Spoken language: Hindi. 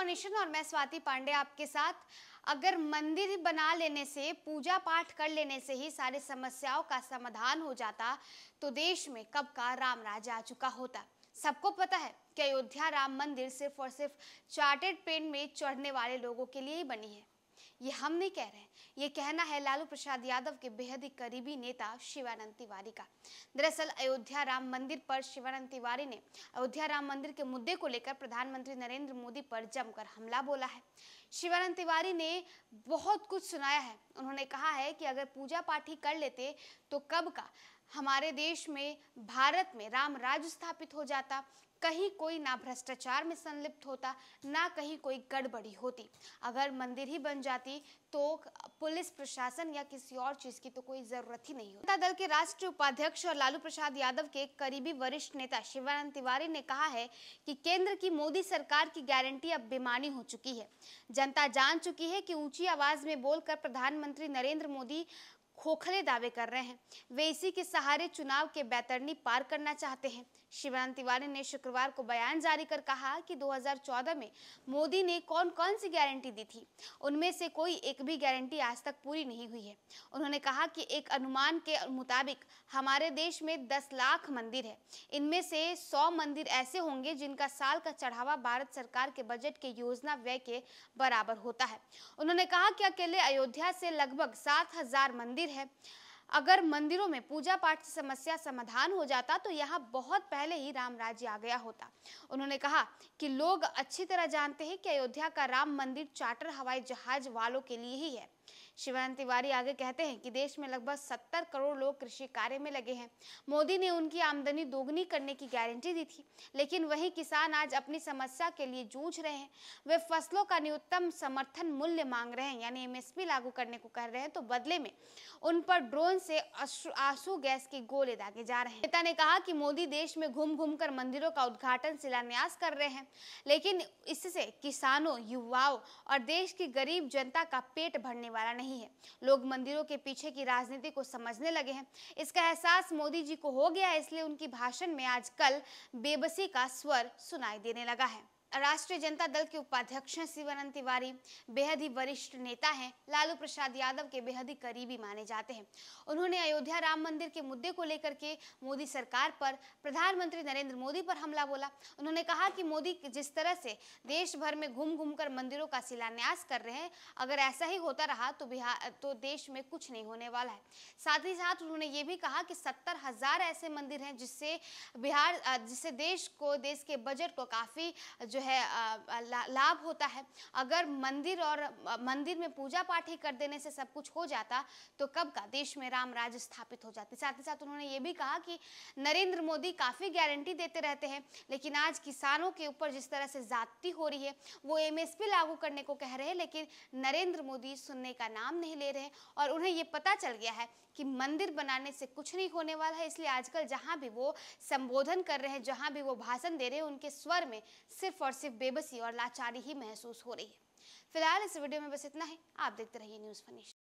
फॉर और मैं स्वाति पांडे आपके साथ। अगर मंदिर बना लेने से, पूजा पाठ कर लेने से ही सारी समस्याओं का समाधान हो जाता तो देश में कब का राम राज्य आ चुका होता। सबको पता है कि अयोध्या राम मंदिर सिर्फ और सिर्फ चार्टेड पेन में चढ़ने वाले लोगों के लिए ही बनी है। ये हम नहीं कह रहे हैं, ये कहना है लालू प्रसाद यादव के बेहद ही करीबी नेता शिवानंद तिवारी का। दरअसल अयोध्या राम मंदिर पर शिवानंद तिवारी ने अयोध्या राम मंदिर के मुद्दे को लेकर प्रधानमंत्री नरेंद्र मोदी पर जमकर हमला बोला है। शिवानंद तिवारी ने बहुत कुछ सुनाया है। उन्होंने कहा है कि अगर पूजा पाठ ही कर लेते तो कब का हमारे देश में, भारत में राम राज्य स्थापित हो जाता। कहीं कोई ना भ्रष्टाचार में संलिप्त होता, ना कहीं कोई गड़बड़ी होती। अगर मंदिर ही बन जाती तो पुलिस प्रशासन या किसी और चीज की तो कोई जरूरत ही नहीं होती। जनता दल के राष्ट्रीय उपाध्यक्ष और लालू प्रसाद यादव के करीबी वरिष्ठ नेता शिवानंद तिवारी ने कहा है कि केंद्र की मोदी सरकार की गारंटी अब बेमानी हो चुकी है। जनता जान चुकी है कि ऊंची आवाज में बोलकर प्रधानमंत्री नरेंद्र मोदी खोखले दावे कर रहे हैं। वे इसी के सहारे चुनाव के बैतरनी पार करना चाहते हैं। शिवानंद तिवारी ने शुक्रवार को बयान जारी कर कहा कि 2014 में मोदी ने कौन कौन सी गारंटी दी थी, उनमें से कोई एक भी गारंटी आज तक पूरी नहीं हुई है। उन्होंने कहा कि एक अनुमान के मुताबिक हमारे देश में 10 लाख मंदिर है। इनमें से 100 मंदिर ऐसे होंगे जिनका साल का चढ़ावा भारत सरकार के बजट के योजना व्यय के बराबर होता है। उन्होंने कहा कि अकेले अयोध्या से लगभग 7,000 मंदिर है। अगर मंदिरों में पूजा पाठ की समस्या समाधान हो जाता तो यहाँ बहुत पहले ही राम राज्य आ गया होता। उन्होंने कहा कि लोग अच्छी तरह जानते हैं कि अयोध्या का राम मंदिर चार्टर हवाई जहाज वालों के लिए ही है। शिवानंद तिवारी आगे कहते हैं कि देश में लगभग 70 करोड़ लोग कृषि कार्य में लगे हैं। मोदी ने उनकी आमदनी दोगुनी करने की गारंटी दी थी, लेकिन वही किसान आज अपनी समस्या के लिए जूझ रहे हैं। वे फसलों का न्यूनतम समर्थन मूल्य मांग रहे हैं, यानी एमएसपी लागू करने को कह रहे हैं, तो बदले में उन पर ड्रोन से आंसू गैस के गोले दागे जा रहे हैं। नेता ने कहा कि मोदी देश में घूम घूम कर मंदिरों का उद्घाटन, शिलान्यास कर रहे हैं, लेकिन इससे किसानों, युवाओं और देश की गरीब जनता का पेट भरने वाला नहीं है। लोग मंदिरों के पीछे की राजनीति को समझने लगे हैं। इसका एहसास मोदी जी को हो गया है, इसलिए उनकी भाषण में आजकल बेबसी का स्वर सुनाई देने लगा है। राष्ट्रीय जनता दल के उपाध्यक्ष शिवानंद तिवारी बेहद ही वरिष्ठ नेता हैं, लालू प्रसाद यादव के बेहद ही करीबी माने जाते हैं। उन्होंने अयोध्या राम मंदिर के मुद्दे को लेकर के मोदी सरकार पर, प्रधानमंत्री नरेंद्र मोदी पर हमला बोला। उन्होंने कहा कि मोदी जिस तरह से देश भर में घूम घूम कर मंदिरों का शिलान्यास कर रहे हैं, अगर ऐसा ही होता रहा तो देश में कुछ नहीं होने वाला है। साथ ही साथ उन्होंने ये भी कहा कि 70,000 ऐसे मंदिर हैं जिससे देश के बजट को काफी लाभ होता है। अगर मंदिर में पूजा पाठ ही कर देने से सब कुछ हो जाता तो कब का देश में राम राज्य स्थापित हो जाती। साथ ही साथ उन्होंने ये भी कहा कि नरेंद्र मोदी काफी गारंटी देते रहते हैं, लेकिन आज किसानों के ऊपर जिस तरह से ज्यादती हो रही है, वो एमएसपी लागू करने को कह रहे हैं, लेकिन नरेंद्र मोदी सुनने का नाम नहीं ले रहे हैं। और उन्हें ये पता चल गया है कि मंदिर बनाने से कुछ नहीं होने वाला है, इसलिए आजकल जहां भी वो संबोधन कर रहे हैं, जहां भी वो भाषण दे रहे हैं, उनके स्वर में सिर्फ और सिर्फ बेबसी और लाचारी ही महसूस हो रही है। फिलहाल इस वीडियो में बस इतना ही। आप देखते रहिए न्यूज़ फनीश।